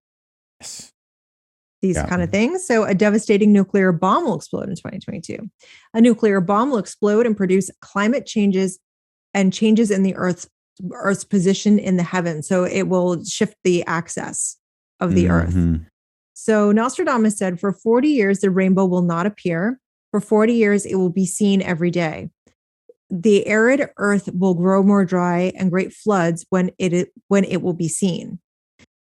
these kind of things. So a devastating nuclear bomb will explode in 2022. A nuclear bomb will explode and produce climate changes and changes in the Earth's position in the heavens. So it will shift the axis of the Earth. So Nostradamus said, for 40 years, the rainbow will not appear. For 40 years, it will be seen every day. The arid Earth will grow more dry and great floods when it will be seen.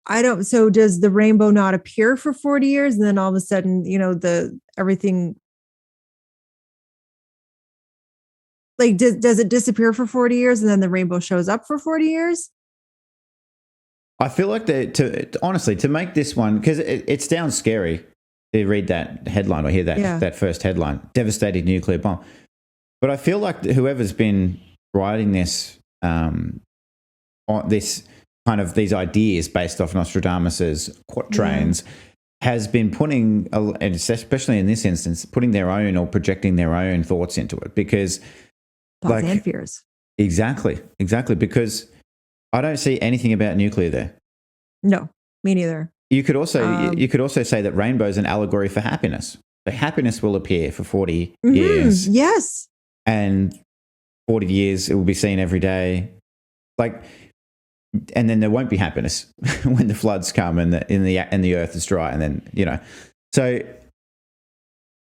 So does the rainbow not appear for 40 years? And then all of a sudden, everything, like, does it disappear for 40 years and then the rainbow shows up for 40 years? I feel like to make this one, because it sounds scary to read that headline or hear that first headline, devastating nuclear bomb. But I feel like whoever's been writing this, on this kind of these ideas based off Nostradamus's quatrains, has been putting, and especially in this instance, putting their own or projecting their own thoughts into it, because thoughts and fears. Exactly, because I don't see anything about nuclear there. No, me neither. You could also say that rainbow is an allegory for happiness. So happiness will appear for 40 years. Yes. And 40 years it will be seen every day. Like, and then there won't be happiness when the floods come and the earth is dry, and then, So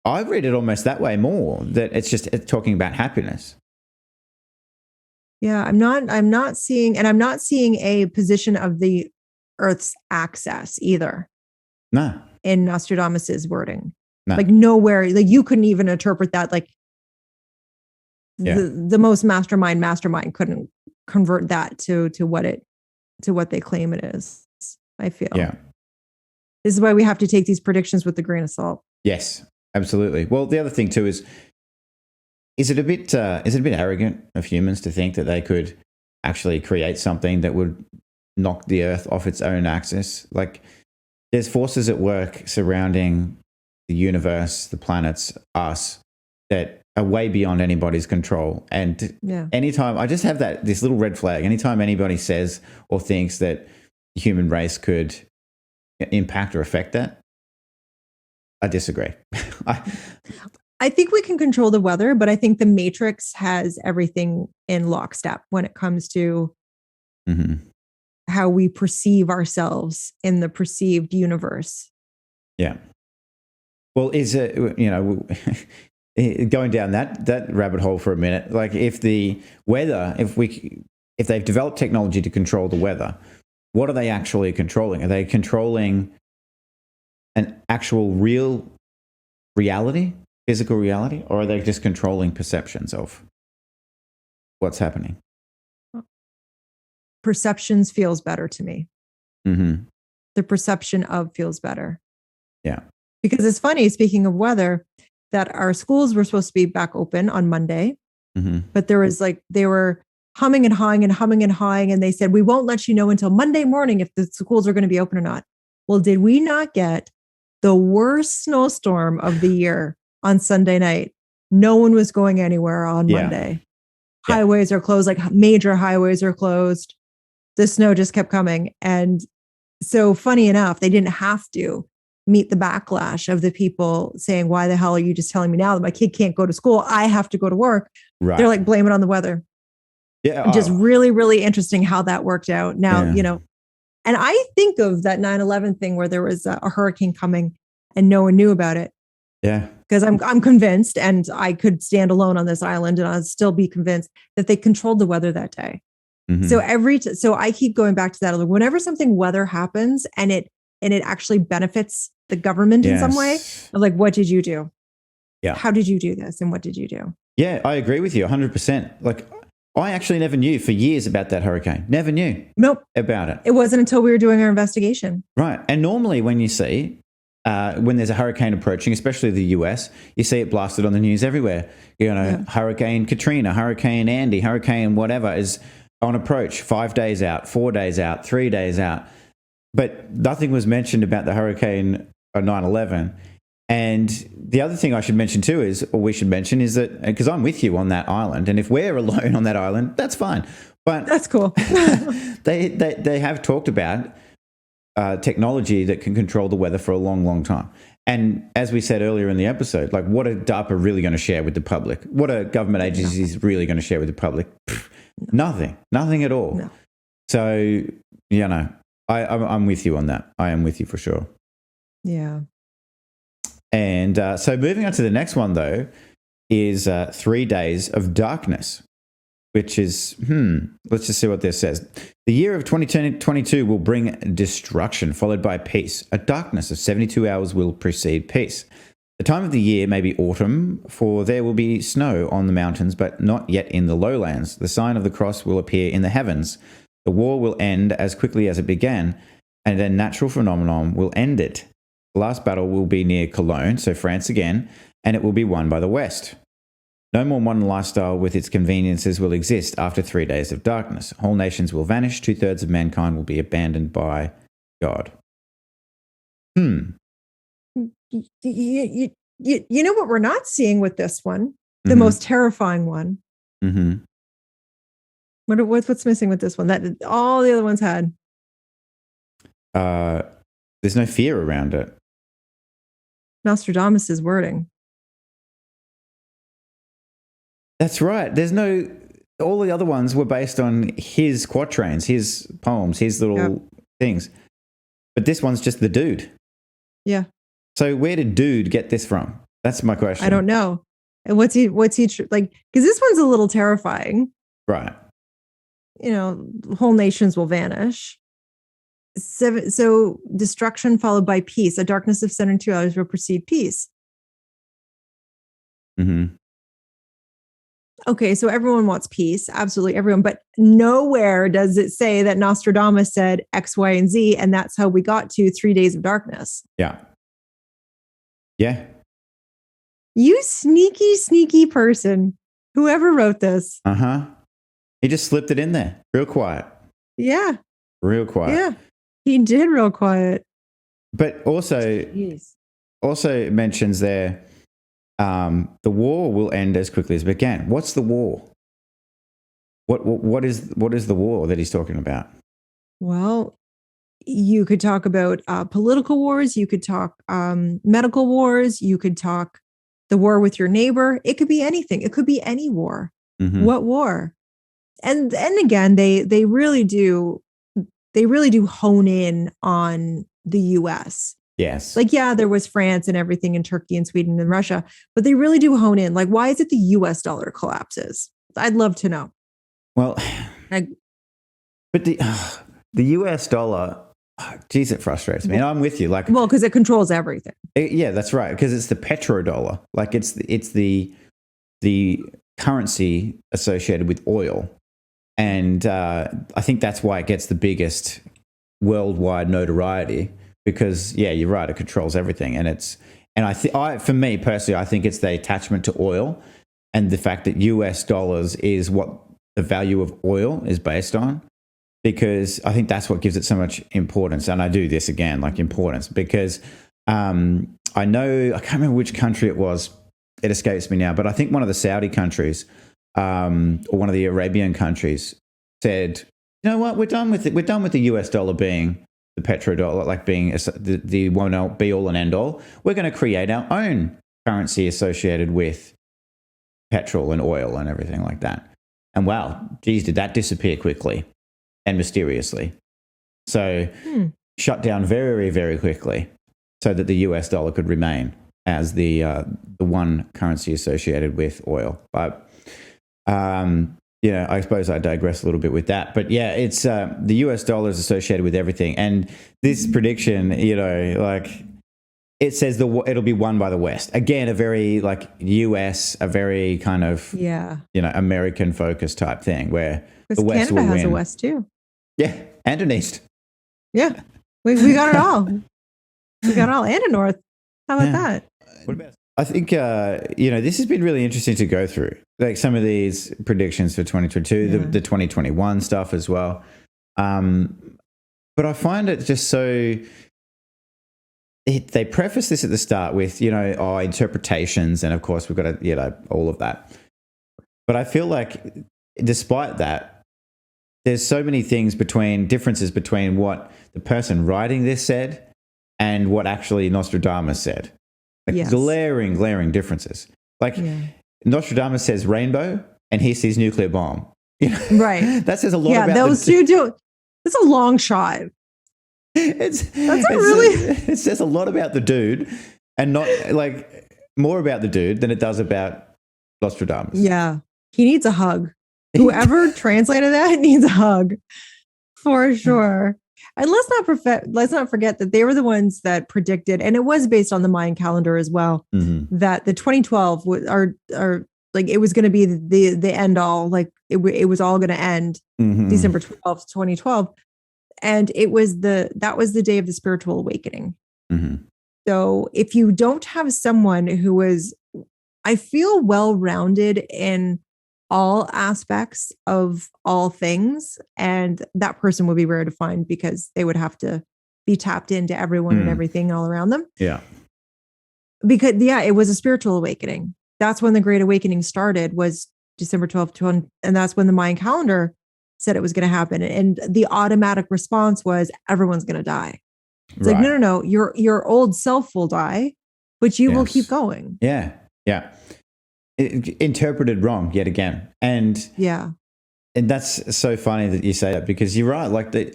I read it almost that way more, that it's talking about happiness. Yeah, I'm not seeing a position of the Earth's axis either. No. In Nostradamus's wording. No. Like, nowhere, like, you couldn't even interpret that. Like, the most mastermind couldn't convert that to what they claim it is, I feel. Yeah. This is why we have to take these predictions with a grain of salt. Yes, absolutely. Well, the other thing too is it a bit arrogant of humans to think that they could actually create something that would knock the Earth off its own axis? Like, there's forces at work surrounding the universe, the planets, us, that are way beyond anybody's control. And anytime, I just have this little red flag. Anytime anybody says or thinks that the human race could impact or affect that, I disagree. I think we can control the weather, but I think the Matrix has everything in lockstep when it comes to how we perceive ourselves in the perceived universe. Yeah. Well, is it, going down that rabbit hole for a minute, like, if the weather, if they've developed technology to control the weather, what are they actually controlling? Are they controlling an actual real reality, physical reality, or are they just controlling perceptions of what's happening? Perceptions feels better to me. Mm-hmm. The perception of feels better. Yeah. Because it's funny, speaking of weather, that our schools were supposed to be back open on Monday, but there was they were humming and hawing and humming and hawing. And they said, we won't let you know until Monday morning if the schools are going to be open or not. Well, did we not get the worst snowstorm of the year on Sunday night? No one was going anywhere on Monday. Highways are closed, like major highways are closed. The snow just kept coming. And so, funny enough, they didn't have to meet the backlash of the people saying, why the hell are you just telling me now that my kid can't go to school? I have to go to work. Right. They're like, blame it on the weather. Yeah. Just really, really interesting how that worked out. Now, And I think of that 9/11 thing where there was a hurricane coming and no one knew about it. Yeah. Because I'm convinced, and I could stand alone on this island and I'd still be convinced that they controlled the weather that day. Mm-hmm. So I keep going back to that. Whenever something weather happens and it actually benefits the government in some way, I'm like, what did you do? Yeah. How did you do this? And what did you do? Yeah, I agree with you 100%. Like, I actually never knew for years about that hurricane. Never knew. Nope. About it. It wasn't until we were doing our investigation. Right. And normally when you see, when there's a hurricane approaching, especially the US, you see it blasted on the news everywhere. You know, yeah. Hurricane Katrina, Hurricane Andy, Hurricane whatever is on approach, 5 days out, 4 days out, 3 days out. But nothing was mentioned about the hurricane of 9/11. And the other thing I should mention too is, or we should mention, is that, because I'm with you on that island, and if we're alone on that island, that's fine. But that's cool. they have talked about technology that can control the weather for a long, long time. And as we said earlier in the episode, like, what are DARPA really going to share with the public? What are government agencies really going to share with the public? Nothing at all. No. So, you know, I'm with you on that. I am with you for sure. Yeah. And so moving on to the next one, though, is 3 days of darkness, which is, let's just see what this says. The year of 2022 will bring destruction, followed by peace. A darkness of 72 hours will precede peace. The time of the year may be autumn, for there will be snow on the mountains, but not yet in the lowlands. The sign of the cross will appear in the heavens. The war will end as quickly as it began, and a natural phenomenon will end it. The last battle will be near Cologne, so France again, and it will be won by the West. No more modern lifestyle with its conveniences will exist after 3 days of darkness. Whole nations will vanish. 2/3 of mankind will be abandoned by God. You know what we're not seeing with this one? The most terrifying one. Mm-hmm. What's missing with this one that all the other ones had? There's no fear around it. Nostradamus' wording. That's right. There's no. All the other ones were based on his quatrains, his poems, his little things. But this one's just the dude. Yeah. So where did dude get this from? That's my question. I don't know. And what's he like? Because this one's a little terrifying. Right. You know, whole nations will vanish. So destruction followed by peace. A darkness of 72 hours will precede peace. Mm-hmm. Okay, so everyone wants peace. Absolutely everyone. But nowhere does it say that Nostradamus said X, Y, and Z, and that's how we got to 3 days of darkness. Yeah. Yeah. You sneaky person. Whoever wrote this. Uh-huh. He just slipped it in there. Real quiet. Yeah. Real quiet. Yeah. He did real quiet. But also it mentions there, the war will end as quickly as it began. What's the war? What is the war that he's talking about? Well, you could talk about political wars. You could talk medical wars. You could talk the war with your neighbor. It could be anything. It could be any war. Mm-hmm. What war? And again, they really do hone in on the US. Yes. Like, yeah, there was France and everything, and Turkey and Sweden and Russia, but they really do hone in. Like, why is it the US dollar collapses? I'd love to know. Well, but the US dollar, geez, it frustrates me. And I'm with you. Like, well, because it controls everything. Yeah, that's right. Because it's the petrodollar. Like, it's the currency associated with oil. And I think that's why it gets the biggest worldwide notoriety, because, yeah, you're right, it controls everything. And for me personally, I think it's the attachment to oil and the fact that US dollars is what the value of oil is based on, because I think that's what gives it so much importance. And I do this again, like importance, because I know, I can't remember which country it was. It escapes me now, but I think one of the Saudi countries, or one of the Arabian countries, said, you know what, we're done with it. We're done with the US dollar being the petrodollar, like being the one be all and end all. We're going to create our own currency associated with petrol and oil and everything like that. And wow, geez, did that disappear quickly and mysteriously. So shut down very, very quickly so that the US dollar could remain as the one currency associated with oil. But, I suppose I digress a little bit with that. But yeah, it's the US dollar is associated with everything. And this prediction, it says it'll be won by the West. Again, a very US, a very kind of, American focused type thing where the West Canada will has win. a West too. Yeah, and an East. Yeah, we got it all. We got it all and a North. How about that? What about? I think this has been really interesting to go through, like some of these predictions for 2022, the 2021 stuff as well. But I find it just so. They preface this at the start with interpretations, and of course we've got to all of that. But I feel like, despite that, there's so many differences between what the person writing this said and what actually Nostradamus said. Glaring differences. Nostradamus says rainbow, and he sees nuclear bomb. Right. That says a lot about those two do. It's a long shot. It says a lot about the dude, and not more about the dude than it does about Nostradamus. Yeah. He needs a hug. Whoever translated that needs a hug for sure. And let's not forget that they were the ones that predicted, and it was based on the Mayan calendar as well, that the 2012 it was going to be the end all, it was all going to end December 12th, 2012. And that was the day of the spiritual awakening. So if you don't have someone who is, I feel, well-rounded in all aspects of all things, and that person would be rare to find because they would have to be tapped into everyone and everything all around them. Yeah. Because it was a spiritual awakening. That's when the Great Awakening started, was December 12th, and that's when the Mayan calendar said it was going to happen. And the automatic response was, everyone's going to die. It's like, no, your old self will die, but you will keep going. Yeah. Yeah. Interpreted wrong yet again. And that's so funny that you say that, because you're right.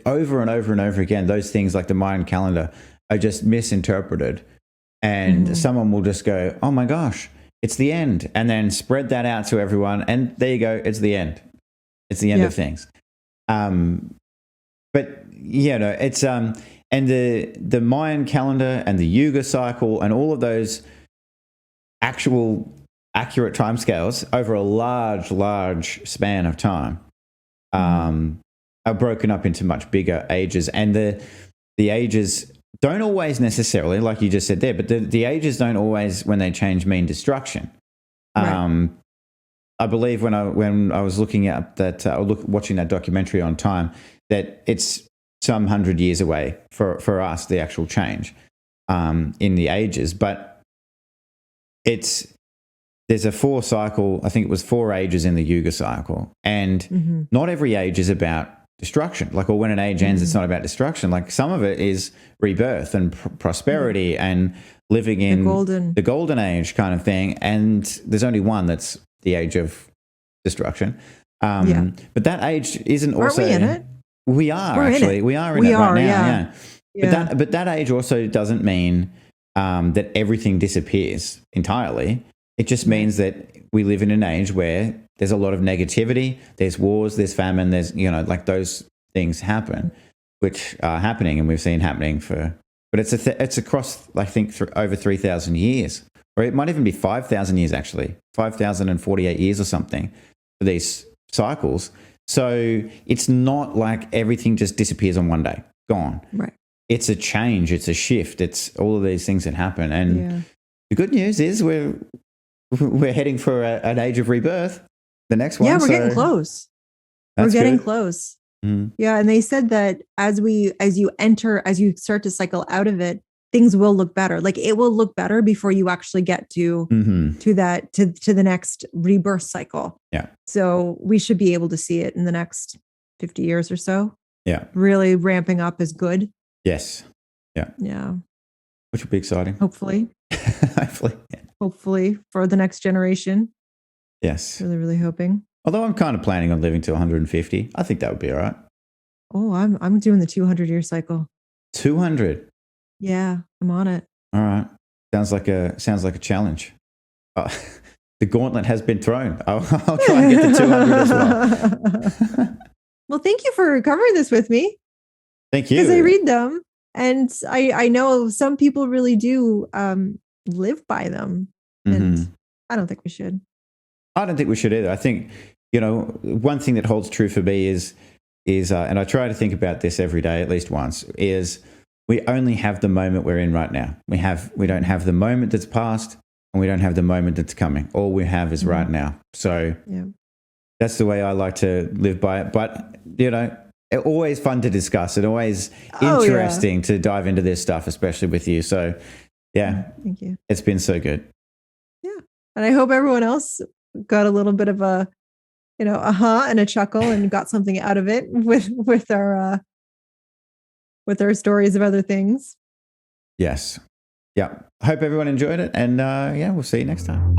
Over and over and over again, those things like the Mayan calendar are just misinterpreted, and someone will just go, oh my gosh, it's the end. And then spread that out to everyone. And there you go. It's the end. It's the end of things. But it's, and the Mayan calendar and the Yuga cycle and all of those accurate timescales over a large span of time are broken up into much bigger ages. And the ages don't always necessarily, like you just said there, but the ages don't always, when they change, mean destruction. Right. I believe when I was looking at that, watching that documentary on time, that it's some 100 years away for us, the actual change in the ages. But there's a 4 cycle, I think it was 4 ages in the Yuga cycle. And not every age is about destruction. Or when an age ends, it's not about destruction. Some of it is rebirth and prosperity and living in the golden age kind of thing. And there's only one that's the age of destruction. But that age isn't also... Are we in it? We are, actually. We are in it right now. Yeah. But that age also doesn't mean that everything disappears entirely. It just means that we live in an age where there's a lot of negativity, there's wars, there's famine, there's, those things happen, which are happening, and we've seen happening but it's across, I think, over 3,000 years, or it might even be 5,000 years, actually, 5,048 years or something for these cycles. So it's not like everything just disappears on one day, gone. Right. It's a change, it's a shift, it's all of these things that happen. And the good news is we're heading for an age of rebirth, the next one. Yeah, we're getting close. We're getting close. Yeah, and they said that as you start to cycle out of it, things will look better. It will look better before you actually get to the next rebirth cycle. Yeah. So we should be able to see it in the next 50 years or so. Yeah. Really ramping up is good. Yes. Yeah. Yeah. Which will be exciting. Hopefully. Hopefully. Yeah. Hopefully for the next generation. Yes. Really, really hoping. Although I'm kind of planning on living to 150. I think that would be all right. Oh, I'm doing the 200-year cycle. 200. Yeah, I'm on it. All right. Sounds like a challenge. The gauntlet has been thrown. I'll try and get to 200 as well. Well, thank you for covering this with me. Thank you. Because I read them, and I know some people really do live by them, and I don't think we should. I don't think we should either. I think, one thing that holds true for me is, and I try to think about this every day at least once, is we only have the moment we're in right now. We don't have the moment that's past, and we don't have the moment that's coming. All we have is right now. So that's the way I like to live by it. But, always fun to discuss and always interesting to dive into this stuff, especially with you. So, thank you. It's been so good. Yeah. And I hope everyone else got a little bit of a, aha and a chuckle and got something out of it with our stories of other things. Yes. Yeah. Hope everyone enjoyed it. And we'll see you next time.